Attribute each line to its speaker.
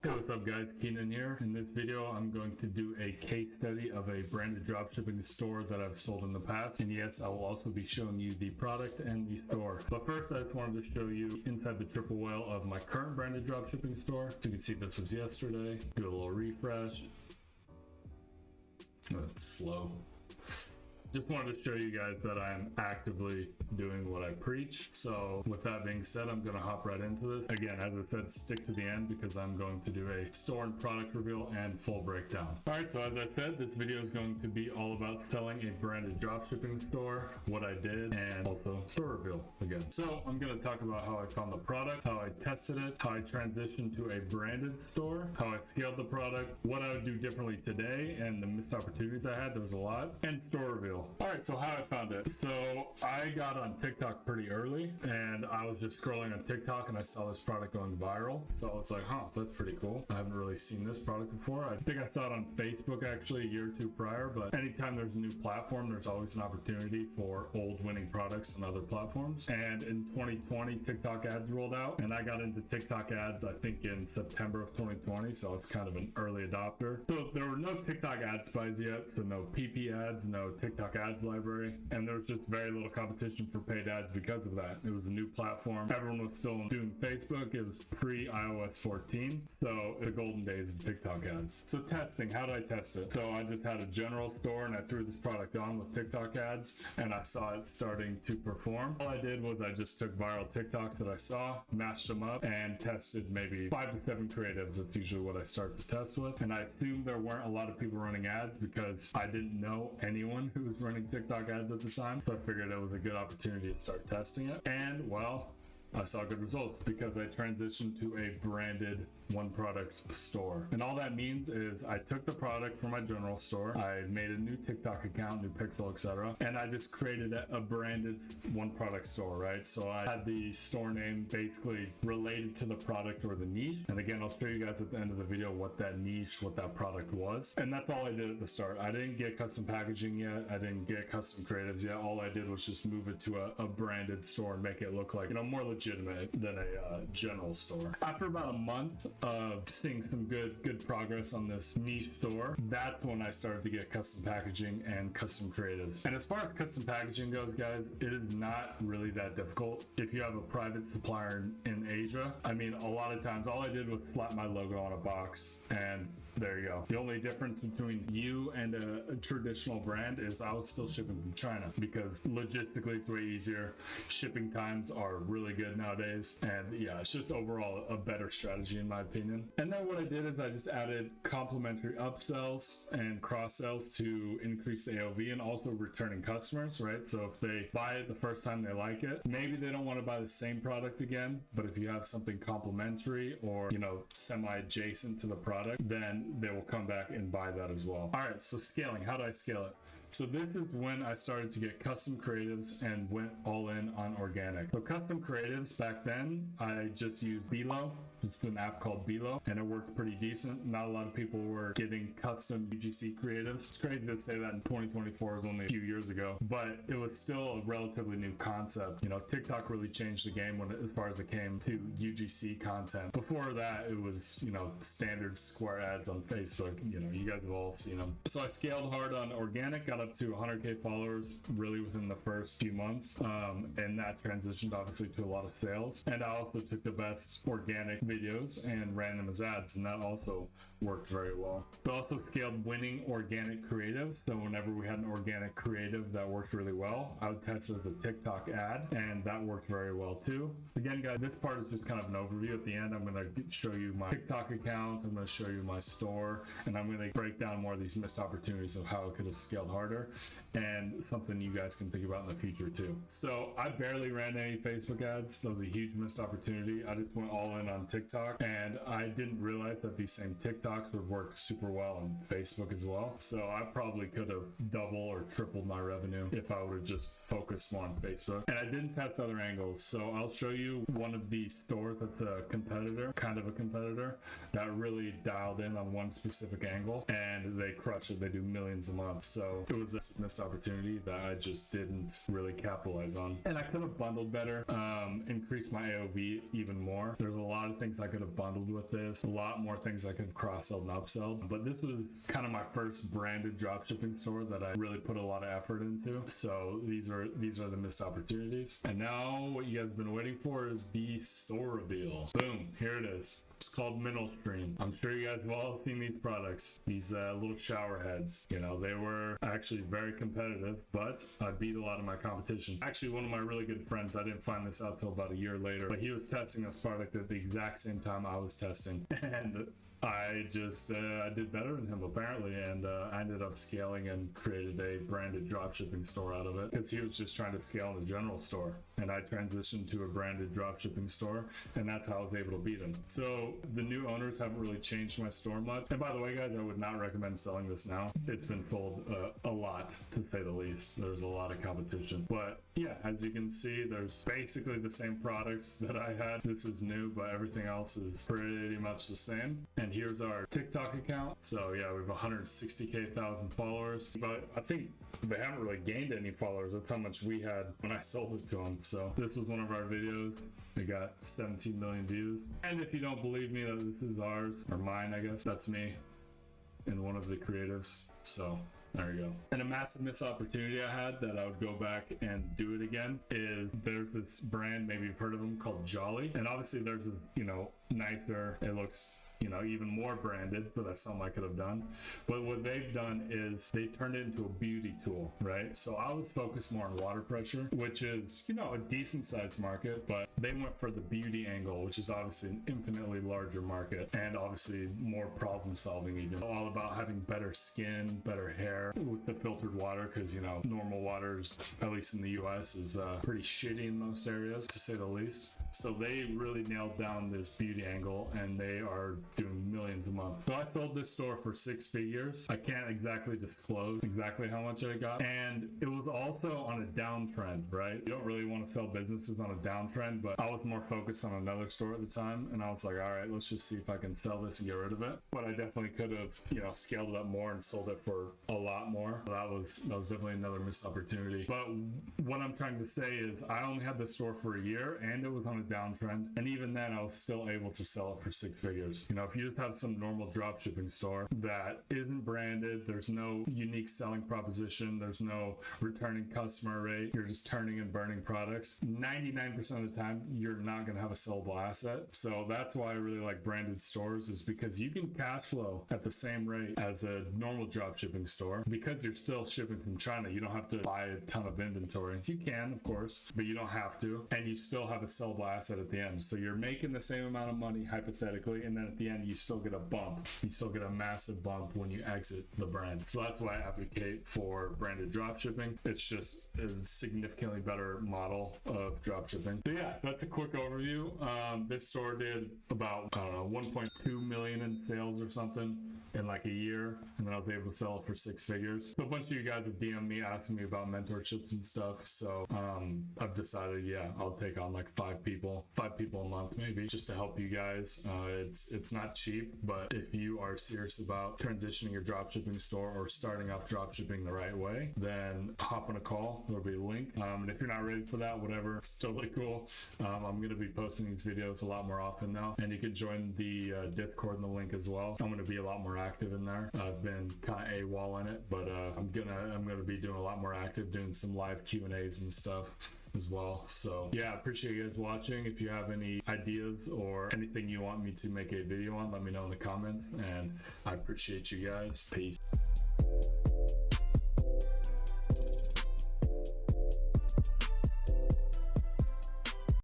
Speaker 1: Hey, what's up guys, Keenen here. In this video, I'm going to do a case study of a branded dropshipping store that I've sold in the past. And yes, I will also be showing you the product and the store. But first, I just wanted to show you inside the triple whale of my current branded dropshipping store. So you can see this was yesterday. Do a little refresh. Oh, it's slow. Just wanted to show you guys that I'm actively doing what I preach. So with that being said, I'm going to hop right into this. Again, as I said, stick to the end because I'm going to do a store and product reveal and full breakdown. All right, so as I said, this video is going to be all about selling a branded dropshipping store, what I did, and also store reveal again. So I'm going to talk about how I found the product, how I tested it, how I transitioned to a branded store, how I scaled the product, what I would do differently today, and the missed opportunities I had. There was a lot, and store reveal. All right, so how I found it. So I got on TikTok pretty early and I was just scrolling on TikTok and I saw this product going viral. So I was like, huh, that's pretty cool. I haven't really seen this product before. I think I saw it on Facebook actually a year or two prior, but anytime there's a new platform, there's always an opportunity for old winning products on other platforms. And in 2020, TikTok ads rolled out and I got into TikTok ads, I think in September of 2020. So I was kind of an early adopter. So there were no TikTok ad spies yet. So no PP ads, no TikTok ads library, and there was just very little competition for paid ads because of that. It was a new platform. Everyone was still doing Facebook. It was pre-iOS 14, so the golden days of TikTok ads. So testing, how did I test it? So I just had a general store and I threw this product on with TikTok ads and I saw it starting to perform. All I did was I just took viral TikToks that I saw, mashed them up, and tested maybe 5 to 7 creatives. That's usually what I start to test with. And I assumed there weren't a lot of people running ads because I didn't know anyone who was running TikTok ads at the time, so I figured it was a good opportunity to start testing it. And well, I saw good results because I transitioned to a branded one product store. And all that means is I took the product from my general store, I made a new TikTok account, new pixel, etc. And I just created a branded one product store, right? So I had the store name basically related to the product or the niche. And again, I'll show you guys at the end of the video what that niche, what that product was. And that's all I did at the start. I didn't get custom packaging yet. I didn't get custom creatives yet. All I did was just move it to a branded store and make it look like, more legitimate than a general store. After about a month of seeing some good progress on this niche store, that's when I started to get custom packaging and custom creatives. And as far as custom packaging goes, guys, it is not really that difficult. If you have a private supplier in Asia, I mean, a lot of times all I did was slap my logo on a box and there you go. The only difference between you and a traditional brand is I was still shipping from China because logistically it's way easier. Shipping times are really good nowadays, and yeah, it's just overall a better strategy in my opinion. And then what I did is I just added complimentary upsells and cross sells to increase the AOV and also returning customers, right? So if they buy it the first time, they like it, maybe they don't want to buy the same product again, but if you have something complimentary or semi adjacent to the product, then they will come back and buy that as well. All right, so scaling, how do I scale it? So this is when I started to get custom creatives and went all in on organic. So custom creatives, back then, I just used Below. It's an app called Below, and it worked pretty decent. Not a lot of people were getting custom UGC creatives. It's crazy to say that in 2024 is only a few years ago, but it was still a relatively new concept. TikTok really changed the game as far as it came to UGC content. Before that, it was, standard square ads on Facebook. You guys have all seen them. So I scaled hard on organic, got up to 100K followers really within the first few months. And that transitioned obviously to a lot of sales. And I also took the best organic videos and ran them as ads, and that also worked very well. So I also scaled winning organic creative. So whenever we had an organic creative that worked really well, I would test it as a TikTok ad, and that worked very well too. Again, guys, this part is just kind of an overview. At the end, I'm going to show you my TikTok account, I'm going to show you my store, and I'm going to break down more of these missed opportunities of how I could have scaled harder and something you guys can think about in the future too. So I barely ran any Facebook ads. That was a huge missed opportunity. I just went all in on TikTok, and I didn't realize that these same TikToks would work super well on Facebook as well. So I probably could have doubled or tripled my revenue if I would have just focused more on Facebook. And I didn't test other angles. So I'll show you one of these stores that's a competitor, kind of a competitor, that really dialed in on one specific angle and they crush it. They do millions a month. So it was a missed opportunity that I just didn't really capitalize on. And I could have bundled better, increased my AOV even more. There's a lot of things things I could have bundled with this, a lot more things I could have cross-sold and upsold. But this was kind of my first branded dropshipping store that I really put a lot of effort into. So these are the missed opportunities. And now what you guys have been waiting for is the store reveal. Boom, here it is. It's called Mineral Stream. I'm sure you guys have all seen these products, these little shower heads. You know, they were actually very competitive, but I beat a lot of my competition. Actually, one of my really good friends, I didn't find this out till about a year later, but he was testing this product at the exact same time I was testing. And I just I did better than him apparently, and I ended up scaling and created a branded dropshipping store out of it, because he was just trying to scale in the general store, and I transitioned to a branded dropshipping store, and that's how I was able to beat him. So the new owners haven't really changed my store much. And by the way, guys, I would not recommend selling this now. It's been sold a lot, to say the least. There's a lot of competition, but yeah, as you can see, there's basically the same products that I had. This is new, but everything else is pretty much the same. And here's our TikTok account. So yeah, we have 160,000 followers, but I think they haven't really gained any followers. That's how much we had when I sold it to them. So this was one of our videos. We got 17 million views. And if you don't believe me that this is ours, or mine, I guess, that's me and one of the creatives. So there you go. And a massive missed opportunity I had that I would go back and do it again is there's this brand, maybe you've heard of them, called Jolly. And obviously there's a, you know, nicer, it looks, you know, even more branded, but that's something I could have done. But what they've done is they turned it into a beauty tool, right? So I was focused more on water pressure, which is, you know, a decent sized market, but they went for the beauty angle, which is obviously an infinitely larger market, and obviously more problem solving, even all about having better skin, better hair with the filtered water, because, you know, normal water is, at least in the US, is pretty shitty in most areas, to say the least. So they really nailed down this beauty angle, and they are doing millions a month. So I sold this store for 6 figures. I can't exactly disclose exactly how much I got. And it was also on a downtrend, right? You don't really want to sell businesses on a downtrend, but I was more focused on another store at the time. And I was like, all right, let's just see if I can sell this and get rid of it. But I definitely could have, you know, scaled it up more and sold it for a lot more. That was definitely another missed opportunity. But what I'm trying to say is I only had the store for a year, and it was on a downtrend. And even then I was still able to sell it for 6 figures. You know, if you just have some normal dropshipping store that isn't branded, there's no unique selling proposition, there's no returning customer rate, you're just turning and burning products, 99% of the time you're not going to have a sellable asset. So that's why I really like branded stores, is because you can cash flow at the same rate as a normal dropshipping store, because you're still shipping from China. You don't have to buy a ton of inventory. You can, of course, but you don't have to, and you still have a sellable asset at the end. So you're making the same amount of money hypothetically, and then at the end you still get a bump. You still get a massive bump when you exit the brand. So that's why I advocate for branded dropshipping. It's just a significantly better model of dropshipping. So yeah, that's a quick overview. This store did about, I don't know, 1.2 million in sales or something in like a year, and then I was able to sell it for 6 figures. So a bunch of you guys have DM'd me asking me about mentorships and stuff. So I've decided, yeah, I'll take on like 5 people a month maybe, just to help you guys. It's not cheap, but if you are serious about transitioning your dropshipping store or starting off dropshipping the right way, then hop on a call. There'll be a link. And if you're not ready for that, whatever, it's totally cool. I'm going to be posting these videos a lot more often now, and you can join the Discord in the link as well. I'm going to be a lot more active in there. I've been kind of AWOL in it, but I'm gonna be doing a lot more active, doing some live Q&As and stuff as well. So yeah, I appreciate you guys watching. If you have any ideas or anything you want me to make a video on, let me know in the comments, and I appreciate you guys. Peace.